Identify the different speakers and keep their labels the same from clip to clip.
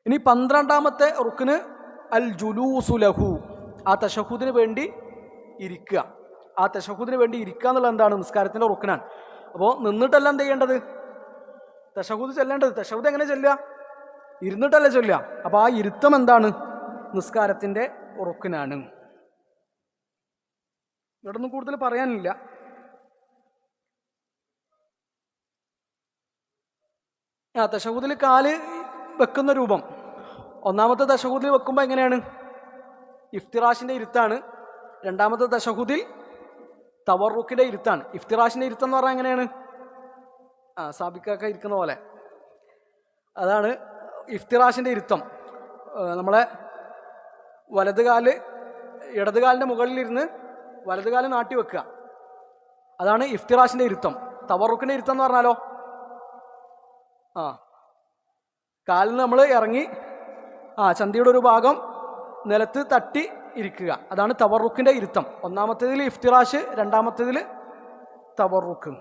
Speaker 1: ഇനി 12ാമത്തെ റുക്ന് അൽ ജുലൂസു ലഹു, ആ തശഹുദിന് വേണ്ടി ഇരിക്കുക. ആ തശഹുദിന് വേണ്ടി ഇരിക്കുക എന്നുള്ളത് എന്താണ്? നിസ്കാരത്തിൻ്റെ റുക്നാണ്. അപ്പോൾ നിന്നിട്ടല്ല എന്ത് ചെയ്യേണ്ടത്? തശഹുദ് ചെല്ലേണ്ടത്. തശഹുദ് എങ്ങനെ ചെല്ലുക? ഇരുന്നിട്ടല്ല ചൊല്ലുക. അപ്പോൾ ആ ഇരുത്തം എന്താണ്? നിസ്കാരത്തിൻ്റെ റുക്നാണ്. ഇവിടെ ഒന്നും കൂടുതൽ പറയാനില്ല. തശഹുദിൽ കാല് വെക്കുന്ന രൂപം, ഒന്നാമത്തെ തശഹുദിൽ വെക്കുമ്പോൾ എങ്ങനെയാണ്? ഇഫ്തിറാഷിൻ്റെ ഇരുത്താണ്. രണ്ടാമത്തെ തശഹുദിൽ തവറുക്കിൻ്റെ ഇരുത്താണ്. ഇഫ്തിറാഷിൻ്റെ ഇരുത്തം എന്ന് പറഞ്ഞാൽ എങ്ങനെയാണ്? സാബിക്കൊക്കെ ഇരിക്കുന്ന പോലെ, അതാണ് ഇഫ്തിറാഷിൻ്റെ ഇരുത്തം. നമ്മളെ വലതുകാല് ഇടതുകാലിൻ്റെ മുകളിലിരുന്ന് വലതുകാല് നാട്ടി വെക്കുക, അതാണ് ഇഫ്തിറാഷിൻ്റെ ഇരുത്തം. തവറുക്കിൻ്റെ ഇരുത്തം എന്ന് പറഞ്ഞാലോ, കാലിന് നമ്മൾ ഇറങ്ങി ചന്തിയുടെ ഒരു ഭാഗം നിലത്ത് തട്ടി ഇരിക്കുക, അതാണ് തവറുക്കിൻ്റെ ഇരുത്തം. ഒന്നാമത്തേതിൽ ഇഫ്തിറാഷ്, രണ്ടാമത്തേതിൽ തവറുക്ക്.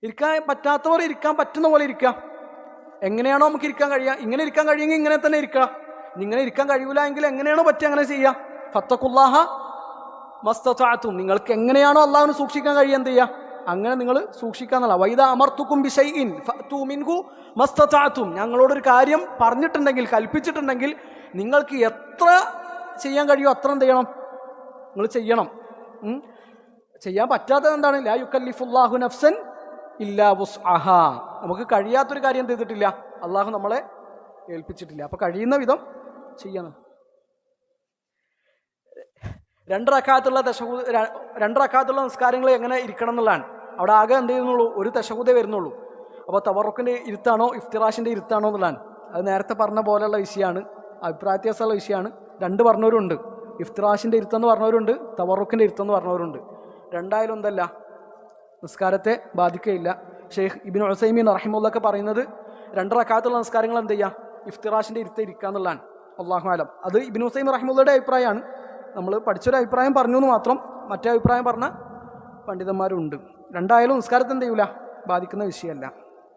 Speaker 1: ഇരിക്കാൻ പറ്റാത്തവർ ഇരിക്കാൻ പറ്റുന്ന പോലെ ഇരിക്കുക. എങ്ങനെയാണോ നമുക്ക് ഇരിക്കാൻ കഴിയുക, ഇങ്ങനെ ഇരിക്കാൻ കഴിയുമെങ്കിൽ ഇങ്ങനെ തന്നെ ഇരിക്കുക. ഇങ്ങനെ ഇരിക്കാൻ കഴിയൂല എങ്കിൽ എങ്ങനെയാണോ പറ്റുക അങ്ങനെ ചെയ്യുക. ഫത്തഖുല്ലാഹ മസ്തതഅതും, നിങ്ങൾക്ക് എങ്ങനെയാണോ അല്ലാഹുവിനെ സൂക്ഷിക്കാൻ കഴിയുക എന്ത് ചെയ്യുക, അങ്ങനെ നിങ്ങൾ സൂക്ഷിക്കാന്നുള്ള. വൈദ അമർത്തുക്കും ബിശൈഇൻ ഫഅതു മിൻഹു മസ്തതഅതും, ഞങ്ങളോടൊരു കാര്യം പറഞ്ഞിട്ടുണ്ടെങ്കിൽ, കൽപ്പിച്ചിട്ടുണ്ടെങ്കിൽ നിങ്ങൾക്ക് എത്ര ചെയ്യാൻ കഴിയുമോ അത്ര എന്ത് ചെയ്യണം, നിങ്ങൾ ചെയ്യണം. ചെയ്യാൻ പറ്റാത്തത് എന്താണ്? ലാ യുകല്ലിഫുല്ലാഹു നഫ്സൻ ഇല്ലാ വുസ്അഹാ, നമുക്ക് കഴിയാത്തൊരു കാര്യം എന്ത് ചെയ്തിട്ടില്ല, അള്ളാഹു നമ്മളെ ഏൽപ്പിച്ചിട്ടില്ല. അപ്പൊ കഴിയുന്ന വിധം ചെയ്യണം. 2 റക്അത്തുള്ള നിസ്കാരങ്ങൾ എങ്ങനെ ഇരിക്കണം എന്നുള്ളതാണ്. അവിടെ ആകെ എന്ത് ചെയ്യുന്നുള്ളൂ, ഒരു തശഹുദേ വരുന്നുള്ളൂ. അപ്പോൾ തവറുക്കിൻ്റെ ഇരുത്താണോ ഇഫ്തിറാഷിൻ്റെ ഇരുത്താണോ എന്നുള്ളതാണ്. അത് നേരത്തെ പറഞ്ഞ പോലെയുള്ള വിഷയമാണ്, അഭിപ്രായ വ്യത്യാസമുള്ള വിഷയമാണ്. 2 പറഞ്ഞവരുണ്ട്, ഇഫ്തിറാഷിൻ്റെ ഇരുത്തെന്ന് പറഞ്ഞവരുണ്ട്, തവറുക്കിൻ്റെ ഇരുത്തെന്ന് പറഞ്ഞവരുണ്ട്. രണ്ടായാലും എന്തല്ല, നിസ്കാരത്തെ ബാധിക്കുകയില്ല. ഷെയ്ഖ് ഇബ്നു ഉസൈമീൻ റഹിമഹുള്ളാഹ് പറയുന്നത് 2 റക്അത്തുള്ള നിസ്കാരങ്ങൾ എന്ത് ചെയ്യുക, ഇഫ്തിറാഷിൻ്റെ ഇരുത്തെ ഇരിക്കുക എന്നുള്ളതാണ്. അല്ലാഹു അലം. അത് ഇബ്നു ഉസൈമീൻ റഹിമഹുള്ളയുടെ അഭിപ്രായമാണ്. നമ്മൾ പഠിച്ചൊരു അഭിപ്രായം പറഞ്ഞു എന്ന് മാത്രം, മറ്റേ അഭിപ്രായം പറഞ്ഞ പണ്ഡിതന്മാരുണ്ട്. രണ്ടായാലും നിസ്കാരത്തെ എന്ത് ചെയ്യൂല, ബാധിക്കുന്ന വിഷയമല്ല.